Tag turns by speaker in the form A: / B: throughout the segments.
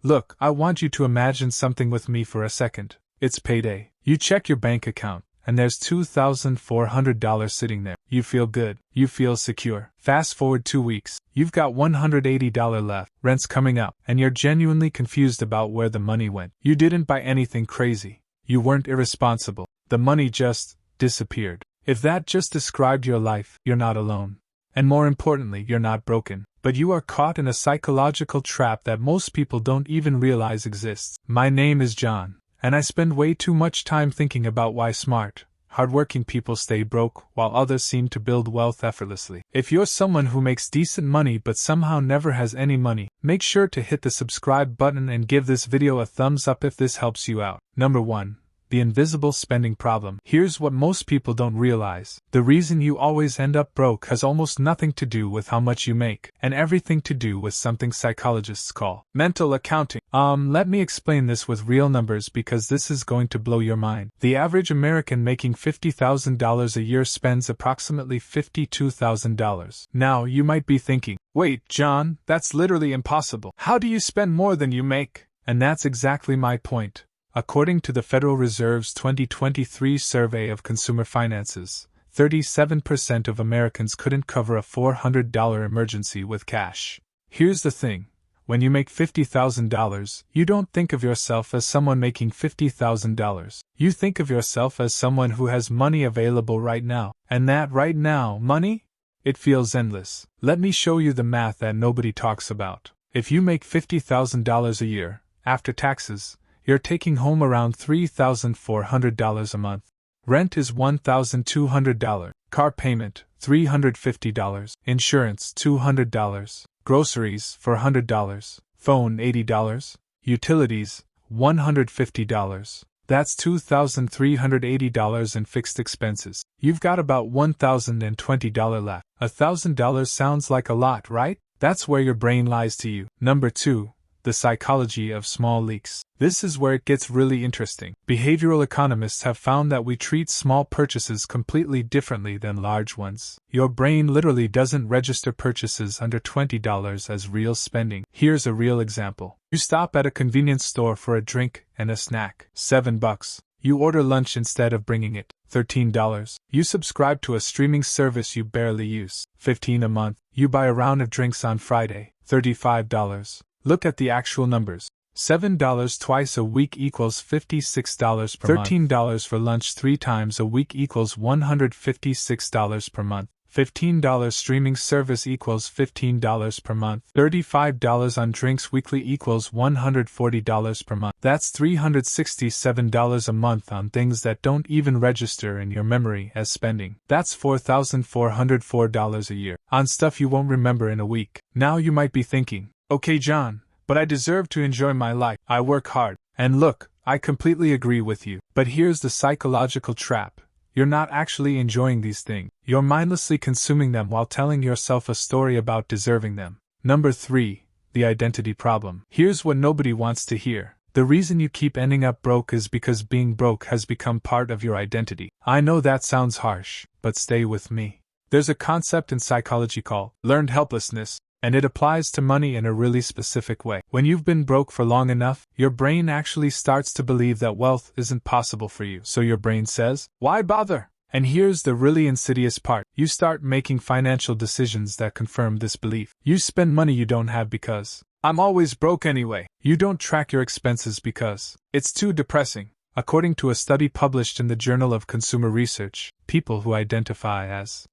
A: Look, I want you to imagine something with me for a second. It's payday. You check your bank account, and there's $2,400 sitting there. You feel good. You feel secure. Fast forward 2 weeks. You've got $180 left. Rent's coming up, and you're genuinely confused about where the money went. You didn't buy anything crazy. You weren't irresponsible. The money just disappeared. If that just described your life, you're not alone. And more importantly, you're not broken. But you are caught in a psychological trap that most people don't even realize exists. My name is John, and I spend way too much time thinking about why smart, hardworking people stay broke while others seem to build wealth effortlessly. If you're someone who makes decent money but somehow never has any money, make sure to hit the subscribe button and give this video a thumbs up if this helps you out. Number 1. The invisible spending problem. Here's what most people don't realize. The reason you always end up broke has almost nothing to do with how much you make, and everything to do with something psychologists call mental accounting. Let me explain this with real numbers because this is going to blow your mind. The average American making $50,000 a year spends approximately $52,000. Now, you might be thinking, wait, John, that's literally impossible. How do you spend more than you make? And that's exactly my point. According to the Federal Reserve's 2023 survey of consumer finances, 37% of Americans couldn't cover a $400 emergency with cash. Here's the thing. When you make $50,000, you don't think of yourself as someone making $50,000. You think of yourself as someone who has money available right now. And that right now, money? It feels endless. Let me show you the math that nobody talks about. If you make $50,000 a year, after taxes, you're taking home around $3,400 a month. Rent is $1,200. Car payment, $350. Insurance, $200. Groceries, $400. Phone, $80. Utilities, $150. That's $2,380 in fixed expenses. You've got about $1,020 left. $1,000 sounds like a lot, right? That's where your brain lies to you. Number 2. The psychology of small leaks. This is where it gets really interesting. Behavioral economists have found that we treat small purchases completely differently than large ones. Your brain literally doesn't register purchases under $20 as real spending. Here's a real example. You stop at a convenience store for a drink and a snack. $7. You order lunch instead of bringing it. $13. You subscribe to a streaming service you barely use. $15 a month. You buy a round of drinks on Friday. $35. Look at the actual numbers. $7 twice a week equals $56 per month. $13 for lunch 3 times a week equals $156 per month. $15 streaming service equals $15 per month. $35 on drinks weekly equals $140 per month. That's $367 a month on things that don't even register in your memory as spending. That's $4,404 a year on stuff you won't remember in a week. Now you might be thinking, okay, John, but I deserve to enjoy my life. I work hard. And look, I completely agree with you. But here's the psychological trap. You're not actually enjoying these things. You're mindlessly consuming them while telling yourself a story about deserving them. Number 3. The identity problem. Here's what nobody wants to hear. The reason you keep ending up broke is because being broke has become part of your identity. I know that sounds harsh, but stay with me. There's a concept in psychology called learned helplessness, and it applies to money in a really specific way. When you've been broke for long enough, your brain actually starts to believe that wealth isn't possible for you. So your brain says, why bother? And here's the really insidious part. You start making financial decisions that confirm this belief. You spend money you don't have because, I'm always broke anyway. You don't track your expenses because, it's too depressing. According to a study published in the Journal of Consumer Research, people who identify as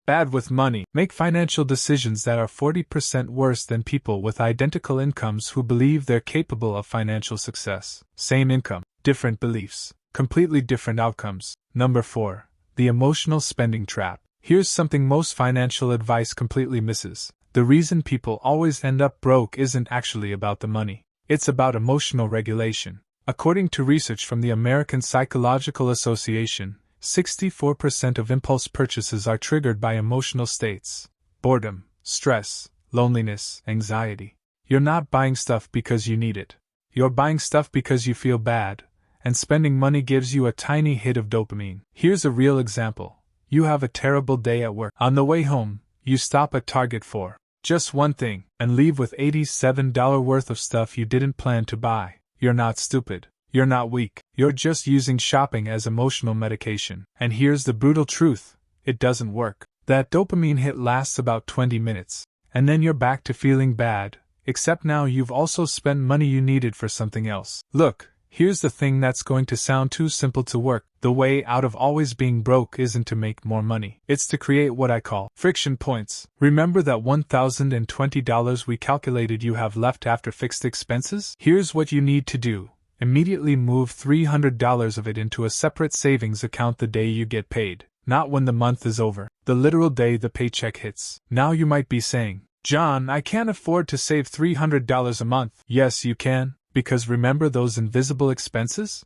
A: bad with money make financial decisions that are 40% worse than people with identical incomes who believe they're capable of financial success. Same income, different beliefs, completely different outcomes. Number 4. The emotional spending trap. Here's something most financial advice completely misses. The reason people always end up broke isn't actually about the money. It's about emotional regulation. According to research from the American Psychological Association, 64% of impulse purchases are triggered by emotional states: boredom, stress, loneliness, anxiety. You're not buying stuff because you need it. You're buying stuff because you feel bad, and spending money gives you a tiny hit of dopamine. Here's a real example. You have a terrible day at work. On the way home, you stop at Target for just one thing, and leave with $87 worth of stuff you didn't plan to buy. You're not stupid. You're not weak. You're just using shopping as emotional medication. And here's the brutal truth. It doesn't work. That dopamine hit lasts about 20 minutes. And then you're back to feeling bad, except now you've also spent money you needed for something else. Look, here's the thing that's going to sound too simple to work. The way out of always being broke isn't to make more money. It's to create what I call friction points. Remember that $1,020 we calculated you have left after fixed expenses? Here's what you need to do. Immediately move $300 of it into a separate savings account the day you get paid. Not when the month is over, the literal day the paycheck hits. Now you might be saying, John, I can't afford to save $300 a month. Yes, you can, because remember those invisible expenses?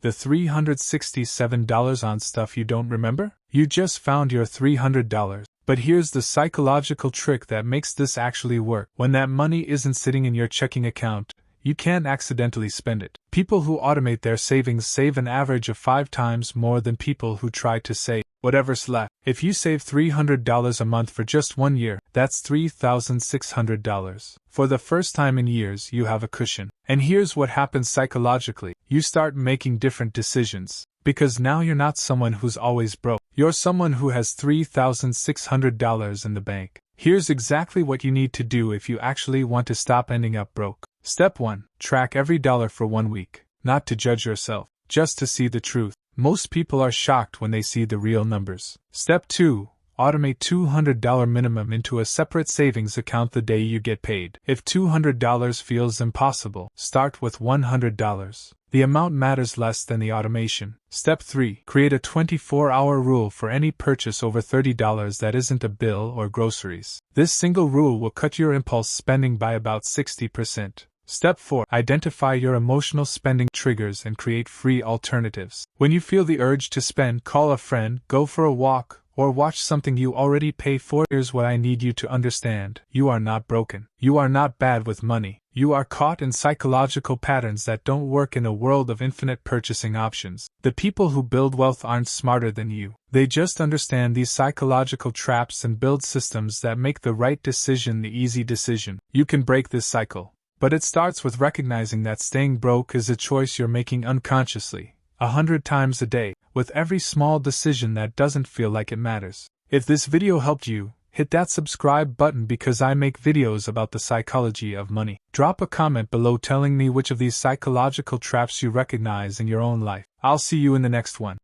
A: The $367 on stuff you don't remember? You just found your $300. But here's the psychological trick that makes this actually work. When that money isn't sitting in your checking account, you can't accidentally spend it. People who automate their savings save an average of 5 times more than people who try to save whatever's left. If you save $300 a month for just 1 year, that's $3,600. For the first time in years, you have a cushion. And here's what happens psychologically. You start making different decisions. Because now you're not someone who's always broke. You're someone who has $3,600 in the bank. Here's exactly what you need to do if you actually want to stop ending up broke. Step 1. Track every dollar for 1 week. Not to judge yourself, just to see the truth. Most people are shocked when they see the real numbers. Step 2. Automate $200 minimum into a separate savings account the day you get paid. If $200 feels impossible, start with $100. The amount matters less than the automation. Step 3. Create a 24-hour rule for any purchase over $30 that isn't a bill or groceries. This single rule will cut your impulse spending by about 60%. Step 4. Identify your emotional spending triggers and create free alternatives. When you feel the urge to spend, call a friend, go for a walk, or watch something you already pay for. Here's what I need you to understand. You are not broken. You are not bad with money. You are caught in psychological patterns that don't work in a world of infinite purchasing options. The people who build wealth aren't smarter than you. They just understand these psychological traps and build systems that make the right decision the easy decision. You can break this cycle. But it starts with recognizing that staying broke is a choice you're making unconsciously, 100 times a day, with every small decision that doesn't feel like it matters. If this video helped you, hit that subscribe button because I make videos about the psychology of money. Drop a comment below telling me which of these psychological traps you recognize in your own life. I'll see you in the next one.